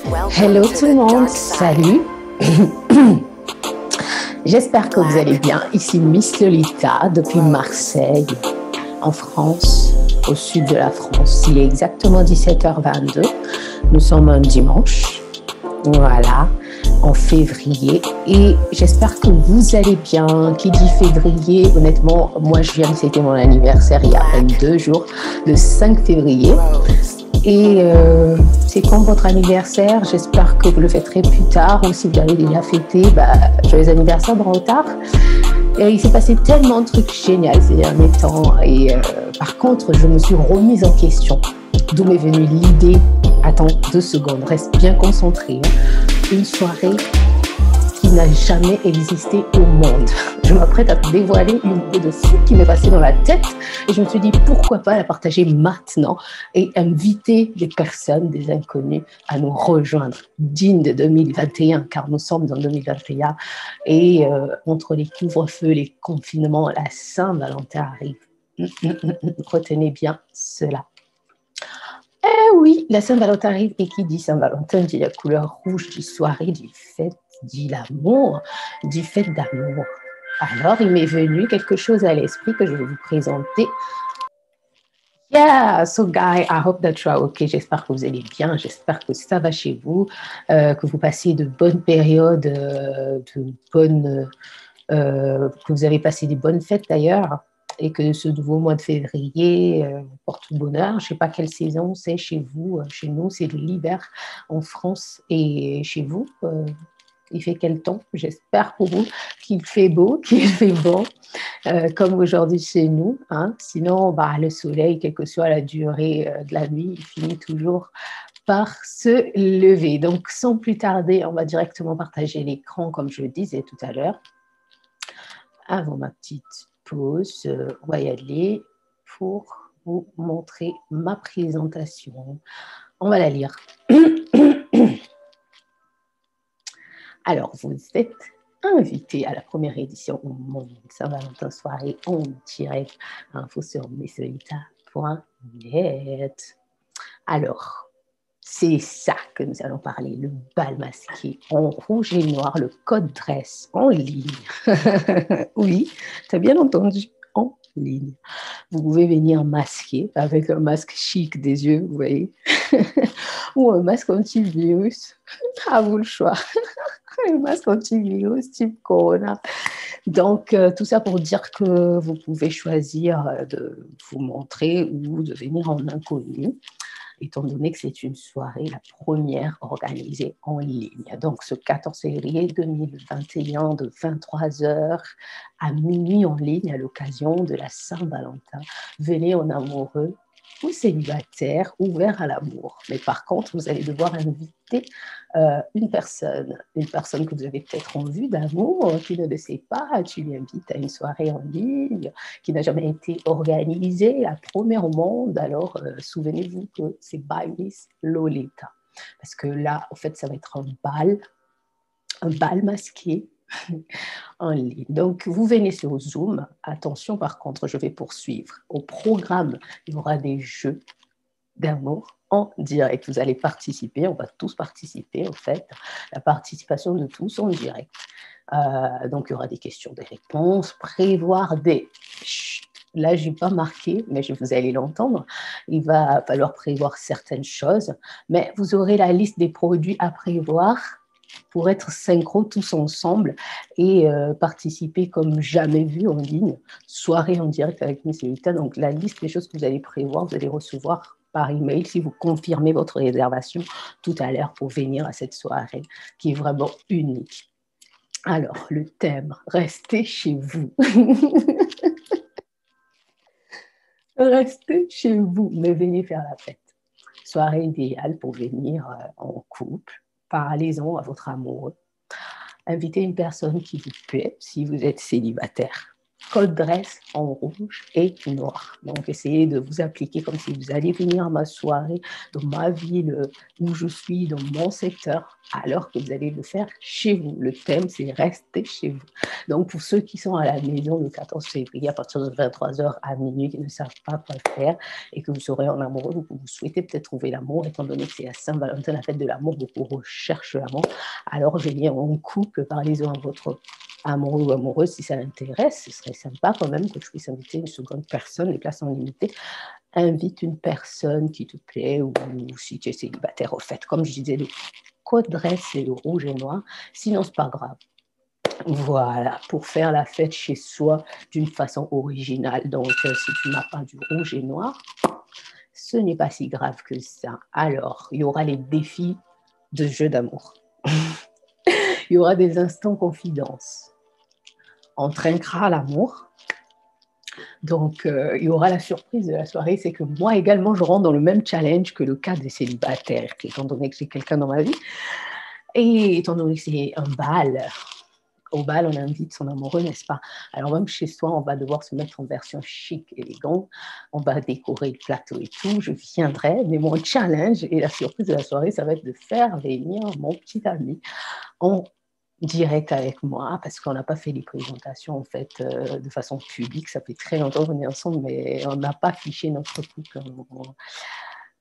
Hello tout le monde, salut. J'espère que vous allez bien. Ici Miss Lolita depuis Marseille, en France, au sud de la France. Il est exactement 17h22. Nous sommes un dimanche, voilà, en février. Et j'espère que vous allez bien. Qui dit février, honnêtement, moi je viens de fêter mon anniversaire il y a à peine 2 jours, le 5 février. Et c'est quand votre anniversaire? J'espère que vous le fêterez plus tard, ou si vous l'avez déjà fêté, joyeux anniversaire en retard. Et il s'est passé tellement de trucs géniaux ces derniers temps. Et par contre, je me suis remise en question. D'où m'est venue l'idée, attends 2 secondes, reste bien concentré, une soirée qui n'a jamais existé au monde. Je m'apprête à te dévoiler une idée de fou qui m'est passée dans la tête et je me suis dit pourquoi pas la partager maintenant et inviter des personnes, des inconnus à nous rejoindre, digne de 2021 car nous sommes en 2021 et entre les couvre-feux, les confinements, la Saint-Valentin arrive. Retenez bien cela. Eh oui, la Saint-Valentin arrive et qui dit Saint-Valentin dit la couleur rouge du soirée, du fête, dit l'amour, du fête d'amour. Alors, il m'est venu quelque chose à l'esprit que je vais vous présenter. Yeah, so guys, I hope that you are okay. J'espère que vous allez bien, j'espère que ça va chez vous, que vous passez de bonnes périodes, que vous avez passé des bonnes fêtes d'ailleurs, et que ce nouveau mois de février vous porte bonheur. Je ne sais pas quelle saison c'est chez vous. Chez nous, c'est l'hiver en France. Et chez vous, il fait quel temps? J'espère pour vous qu'il fait beau, qu'il fait bon, comme aujourd'hui chez nous. Hein. Sinon, le soleil, quelle que soit la durée de la nuit, il finit toujours par se lever. Donc, sans plus tarder, on va directement partager l'écran, comme je le disais tout à l'heure. Avant ma petite pause, on va y aller pour vous montrer ma présentation. On va la lire. Alors, vous êtes invité à la première édition au Monde Saint-Valentin soirée en direct. Info sur messolita.net. Alors, c'est ça que nous allons parler, le bal masqué en rouge et noir, le code dress en ligne. Oui, tu as bien entendu, en ligne. Vous pouvez venir masqué avec un masque chic des yeux, vous voyez, ou un masque antivirus, à vous le choix. Un masque antivirus type Corona. Donc, tout ça pour dire que vous pouvez choisir de vous montrer ou de venir en inconnu, étant donné que c'est une soirée, la première organisée en ligne. Donc, ce 14 février 2021, de 23h à minuit en ligne, à l'occasion de la Saint-Valentin. Venez en amoureux ou célibataire, ouvert à l'amour. Mais par contre, vous allez devoir inviter une personne que vous avez peut-être en vue d'amour, qui ne le sait pas. Tu l'invites à une soirée en ligne qui n'a jamais été organisée, la première au monde. Alors, souvenez-vous que c'est by Miss Lolita. Parce que là, en fait, ça va être un bal masqué en ligne. Donc, vous venez sur Zoom. Attention, par contre, je vais poursuivre. Au programme, il y aura des jeux d'amour en direct. Vous allez participer, on va tous participer, en fait. La participation de tous en direct. Donc, il y aura des questions, des réponses, prévoir des... Là, je n'ai pas marqué, mais vous allez l'entendre. Il va falloir prévoir certaines choses, mais vous aurez la liste des produits à prévoir pour être synchro tous ensemble et participer comme jamais vu en ligne, soirée en direct avec Miss Lolita. Donc, la liste des choses que vous allez prévoir, vous allez recevoir par email si vous confirmez votre réservation tout à l'heure pour venir à cette soirée qui est vraiment unique. Alors, le thème, restez chez vous. Restez chez vous, mais venez faire la fête. Soirée idéale pour venir en couple. Parlez-en à votre amoureux. Invitez une personne qui vous plaît si vous êtes célibataire. code dress en rouge et noir. Donc, essayez de vous appliquer comme si vous alliez venir à ma soirée, dans ma ville où je suis, dans mon secteur, alors que vous allez le faire chez vous. Le thème, c'est rester chez vous. Donc, pour ceux qui sont à la maison le 14 février, à partir de 23h à minuit, qui ne savent pas quoi faire et que vous serez en amoureux, ou que vous souhaitez peut-être trouver l'amour, étant donné que c'est la Saint-Valentin, la fête de l'amour, beaucoup recherchent l'amour. Alors, venez en couple, parlez-en à votre amoureux ou amoureuse si ça l'intéresse. Ce serait sympa quand même que je puisse inviter une seconde personne, les places sont limitées. Invite une personne qui te plaît ou si tu es célibataire, au fait, comme je disais, le code dress, c'est le rouge et noir. Sinon, c'est pas grave. Voilà, pour faire la fête chez soi d'une façon originale. Donc, si tu n'as pas du rouge et noir, ce n'est pas si grave que ça. Alors, il y aura les défis de jeu d'amour. Il y aura des instants confidence. On trinquera l'amour. Donc, il y aura la surprise de la soirée, c'est que moi également, je rentre dans le même challenge que le cas des célibataires, étant donné que j'ai quelqu'un dans ma vie. Et étant donné que c'est un bal, au bal, on invite son amoureux, n'est-ce pas? Alors même chez soi, on va devoir se mettre en version chic, élégant. On va décorer le plateau et tout. Je viendrai, mais mon challenge et la surprise de la soirée, ça va être de faire venir mon petit ami en direct avec moi, parce qu'on n'a pas fait les présentations en fait de façon publique. Ça fait très longtemps qu'on est ensemble, mais on n'a pas affiché notre couple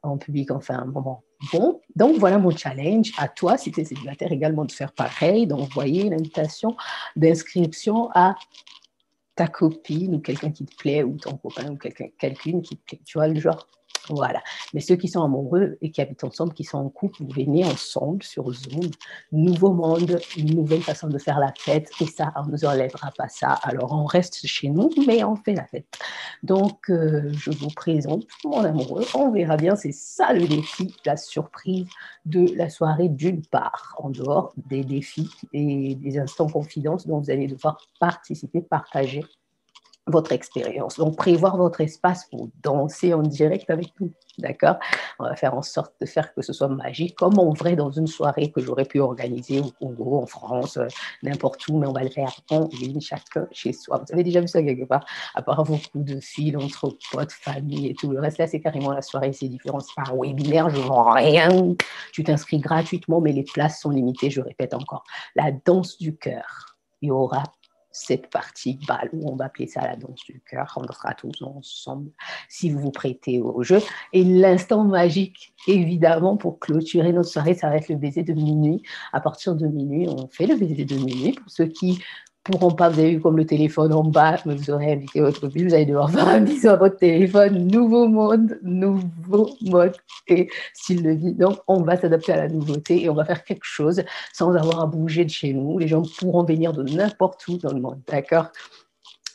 en public, enfin un moment. Bon, donc voilà mon challenge. À toi, si tu es célibataire, également de faire pareil, d'envoyer l'invitation d'inscription à ta copine ou quelqu'un qui te plaît, ou ton copain ou quelqu'une qui te plaît. Tu vois le genre? Voilà. Mais ceux qui sont amoureux et qui habitent ensemble, qui sont en couple, vous venez ensemble sur Zoom. Nouveau monde, une nouvelle façon de faire la fête. Et ça, on ne nous enlèvera pas ça. Alors, on reste chez nous, mais on fait la fête. Donc, je vous présente mon amoureux. On verra bien. C'est ça le défi, la surprise de la soirée d'une part, en dehors des défis et des instants confidence dont vous allez devoir participer, partager votre expérience. Donc, prévoir votre espace pour danser en direct avec nous. D'accord? On va faire en sorte de faire que ce soit magique, comme en vrai dans une soirée que j'aurais pu organiser au Congo, en France, n'importe où, mais on va le faire en ligne, chacun chez soi. Vous avez déjà vu ça quelque part? À part vos coups de fil entre potes, famille et tout le reste, là, c'est carrément la soirée, c'est différent. C'est pas un webinaire, je vends rien. Tu t'inscris gratuitement, mais les places sont limitées, je répète encore. La danse du cœur. Il y aura cette partie balle, où on va appeler ça la danse du cœur, on sera tous ensemble si vous vous prêtez au jeu. Et l'instant magique, évidemment, pour clôturer notre soirée, ça va être le baiser de minuit. À partir de minuit, on fait le baiser de minuit. Pour ceux qui pourront pas, vous avez vu comme le téléphone en bas, mais vous aurez invité votre fille, vous allez devoir faire un bisou à votre téléphone. Nouveau monde, nouveau mode et style de vie. Donc, on va s'adapter à la nouveauté et on va faire quelque chose sans avoir à bouger de chez nous. Les gens pourront venir de n'importe où dans le monde, d'accord?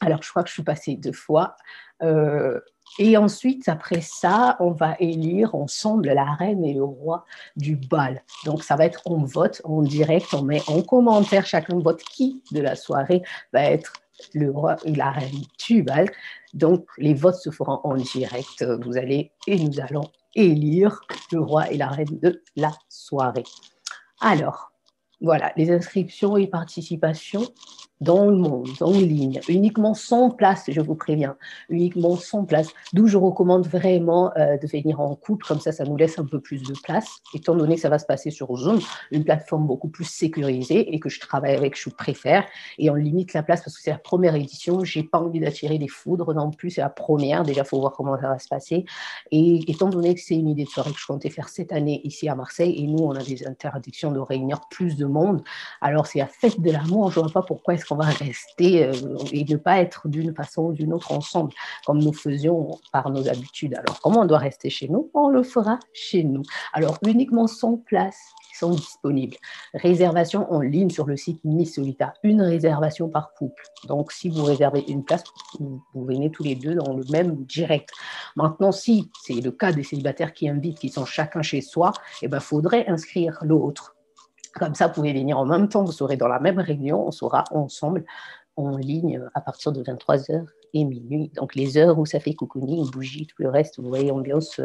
Alors, je crois que je suis passée 2 fois. Et ensuite, après ça, on va élire ensemble la reine et le roi du bal. Donc, ça va être on vote en direct, on met en commentaire, chacun vote qui de la soirée va être le roi ou la reine du bal. Donc, les votes se feront en direct. Vous allez et nous allons élire le roi et la reine de la soirée. Alors, voilà, les inscriptions et participations dans le monde, en ligne, uniquement 100 places, je vous préviens, uniquement 100 places, d'où je recommande vraiment de venir en couple, comme ça nous laisse un peu plus de place, étant donné que ça va se passer sur Zoom, une plateforme beaucoup plus sécurisée et que je travaille avec, je préfère, et on limite la place parce que c'est la première édition, j'ai pas envie d'attirer des foudres non plus, c'est la première, déjà il faut voir comment ça va se passer, et étant donné que c'est une idée de soirée que je comptais faire cette année ici à Marseille, et nous on a des interdictions de réunir plus de monde, alors c'est la fête de l'amour, je ne vois pas pourquoi est-ce qu'on va rester et ne pas être d'une façon ou d'une autre ensemble, comme nous faisions par nos habitudes. Alors, comment on doit rester chez nous? On le fera chez nous. Alors, uniquement 100 places qui sont disponibles. Réservation en ligne sur le site Miss Solita. Une réservation par couple. Donc, si vous réservez une place, vous venez tous les deux dans le même direct. Maintenant, si c'est le cas des célibataires qui invitent, qui sont chacun chez soi, eh ben, faudrait inscrire l'autre. Comme ça, vous pouvez venir en même temps, vous serez dans la même réunion, on sera ensemble en ligne à partir de 23h et minuit. Donc, les heures où ça fait cocooning, bougie, tout le reste, vous voyez, ambiance,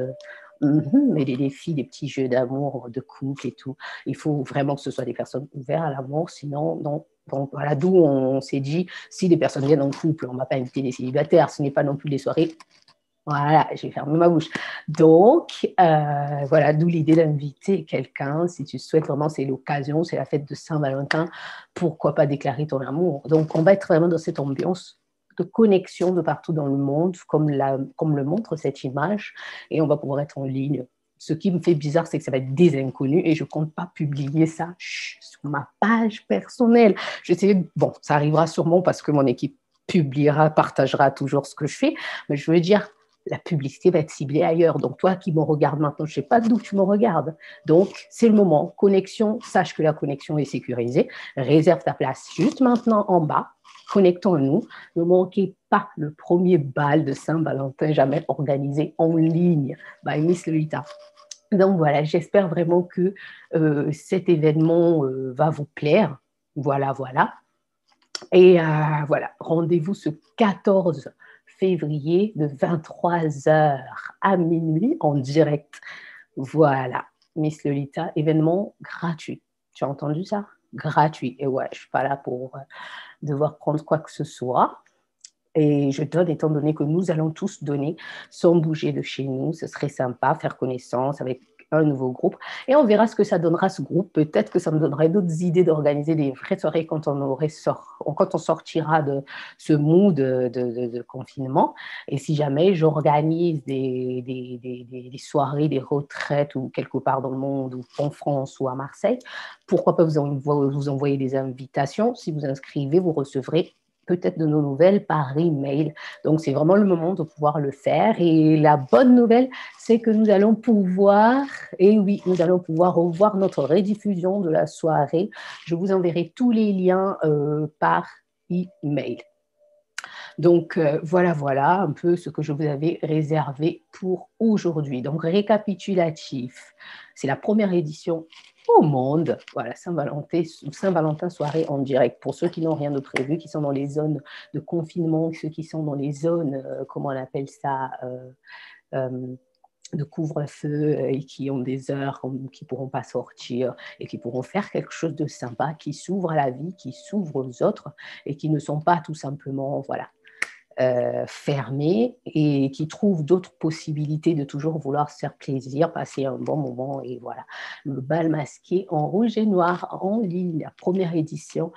mais des défis, des petits jeux d'amour, de couple et tout. Il faut vraiment que ce soit des personnes ouvertes à l'amour, sinon, non, Donc voilà, d'où on s'est dit, si les personnes viennent en couple, on ne va pas inviter des célibataires, ce n'est pas non plus des soirées. Voilà, j'ai fermé ma bouche. Donc, voilà, d'où l'idée d'inviter quelqu'un. Si tu souhaites vraiment, c'est l'occasion, c'est la fête de Saint-Valentin, pourquoi pas déclarer ton amour. Donc, on va être vraiment dans cette ambiance de connexion de partout dans le monde, comme le montre cette image, et on va pouvoir être en ligne. Ce qui me fait bizarre, c'est que ça va être des inconnus et je ne compte pas publier ça sur ma page personnelle. Je sais, bon, ça arrivera sûrement parce que mon équipe publiera, partagera toujours ce que je fais, mais je veux dire, la publicité va être ciblée ailleurs. Donc, toi qui me regardes maintenant, je ne sais pas d'où tu me regardes. Donc, c'est le moment. Connexion, sache que la connexion est sécurisée. Réserve ta place juste maintenant en bas. Connectons-nous. Ne manquez pas le premier bal de Saint-Valentin jamais organisé en ligne by Miss Lolita. Donc voilà, j'espère vraiment que cet événement va vous plaire. Voilà, voilà. Et voilà, rendez-vous ce 14 février de 23h à minuit en direct. Voilà, Miss Lolita, événement gratuit. Tu as entendu ça? Gratuit. Et ouais, je ne suis pas là pour devoir prendre quoi que ce soit. Et je donne, étant donné que nous allons tous donner sans bouger de chez nous. Ce serait sympa, faire connaissance avec un nouveau groupe. Et on verra ce que ça donnera, ce groupe. Peut-être que ça me donnerait d'autres idées d'organiser des vraies soirées quand on sortira de ce mood de confinement. Et si jamais j'organise des soirées, des retraites ou quelque part dans le monde, ou en France ou à Marseille, pourquoi pas vous envoyer des invitations. Si vous inscrivez, vous recevrez peut-être de nos nouvelles par email. Donc, c'est vraiment le moment de pouvoir le faire. Et la bonne nouvelle, c'est que nous allons pouvoir, et oui, nous allons pouvoir revoir notre rediffusion de la soirée. Je vous enverrai tous les liens par email. Donc, voilà un peu ce que je vous avais réservé pour aujourd'hui. Donc, récapitulatif, c'est la première édition au monde. Voilà, Saint-Valentin soirée en direct. Pour ceux qui n'ont rien de prévu, qui sont dans les zones de confinement, ceux qui sont dans les zones, comment on appelle ça, de couvre-feu et qui ont des heures qui ne pourront pas sortir et qui pourront faire quelque chose de sympa, qui s'ouvrent à la vie, qui s'ouvrent aux autres et qui ne sont pas tout simplement, voilà, fermés et qui trouvent d'autres possibilités de toujours vouloir se faire plaisir, passer un bon moment. Et voilà, le bal masqué en rouge et noir en ligne, la première édition.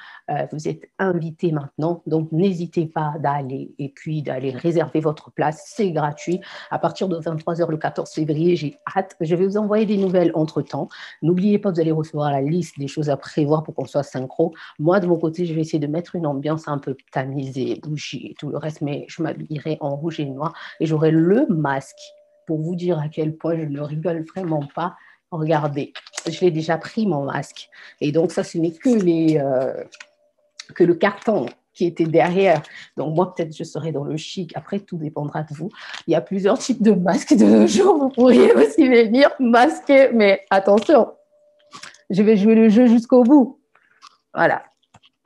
Vous êtes invités maintenant, donc n'hésitez pas d'aller et puis d'aller réserver votre place, c'est gratuit. À partir de 23h le 14 février, j'ai hâte. Je vais vous envoyer des nouvelles entre-temps. N'oubliez pas, vous allez recevoir la liste des choses à prévoir pour qu'on soit synchro. Moi, de mon côté, je vais essayer de mettre une ambiance un peu tamisée, bougie et tout le reste, mais je m'habillerai en rouge et noir et j'aurai le masque pour vous dire à quel point je ne rigole vraiment pas. Regardez, je l'ai déjà pris mon masque et donc ça, ce n'est que le carton qui était derrière. Donc moi, peut-être je serai dans le chic. Après, tout dépendra de vous. Il y a plusieurs types de masques de nos jours. Vous pourriez aussi venir masquer, mais attention, je vais jouer le jeu jusqu'au bout. Voilà.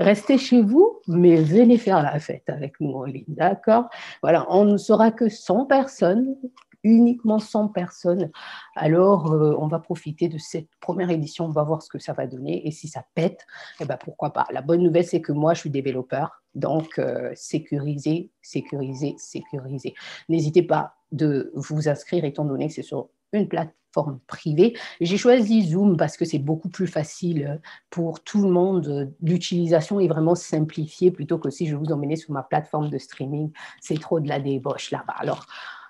Restez chez vous, mais venez faire la fête avec nous en ligne, d'accord? Voilà, on ne sera que 100 personnes, uniquement 100 personnes. Alors, on va profiter de cette première édition, on va voir ce que ça va donner. Et si ça pète, eh ben, pourquoi pas. La bonne nouvelle, c'est que moi, je suis développeur, donc sécuriser, sécuriser, sécuriser. N'hésitez pas de vous inscrire, étant donné que c'est sur une plateforme privée. J'ai choisi Zoom parce que c'est beaucoup plus facile pour tout le monde. L'utilisation est vraiment simplifiée plutôt que si je vous emmenais sur ma plateforme de streaming. C'est trop de la débauche là-bas. Alors,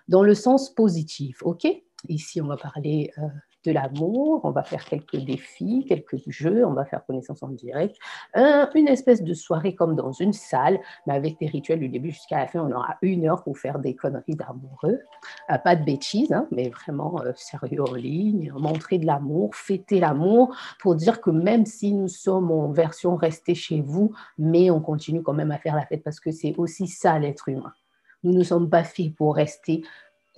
dans le sens positif, OK? Ici, on va parler de l'amour, on va faire quelques défis, quelques jeux, on va faire connaissance en direct. Une espèce de soirée comme dans une salle, mais avec des rituels du début jusqu'à la fin. On aura 1 heure pour faire des conneries d'amoureux. Pas de bêtises, hein, mais vraiment sérieux en ligne, montrer de l'amour, fêter l'amour, pour dire que même si nous sommes en version restez chez vous, mais on continue quand même à faire la fête parce que c'est aussi ça l'être humain. Nous ne sommes pas faits pour rester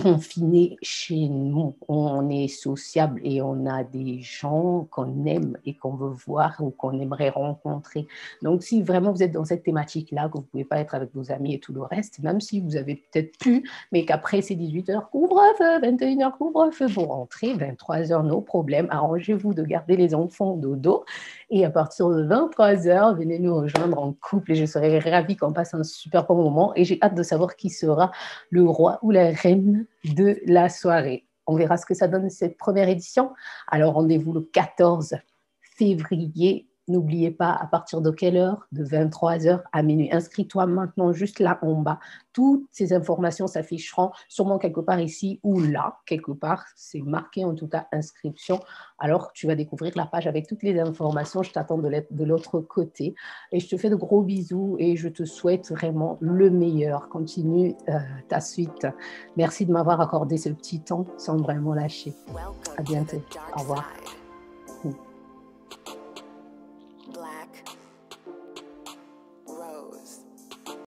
confinés chez nous. On est sociable et on a des gens qu'on aime et qu'on veut voir ou qu'on aimerait rencontrer. Donc, si vraiment vous êtes dans cette thématique-là, que vous ne pouvez pas être avec vos amis et tout le reste, même si vous avez peut-être pu, mais qu'après c'est 18h, couvre-feu, 21h, couvre-feu, vous rentrez, 23h, no problème, arrangez-vous de garder les enfants au dodo. Et à partir de 23h, venez nous rejoindre en couple et je serai ravie qu'on passe un super bon moment. Et j'ai hâte de savoir qui sera le roi ou la reine de la soirée. On verra ce que ça donne cette première édition. Alors rendez-vous le 14 février. N'oubliez pas, à partir de quelle heure? De 23h à minuit. Inscris-toi maintenant juste là en bas. Toutes ces informations s'afficheront sûrement quelque part ici ou là, quelque part. C'est marqué en tout cas inscription. Alors tu vas découvrir la page avec toutes les informations. Je t'attends de l'autre côté. Et je te fais de gros bisous et je te souhaite vraiment le meilleur. Continue ta suite. Merci de m'avoir accordé ce petit temps sans vraiment lâcher. À bientôt. Au revoir. Black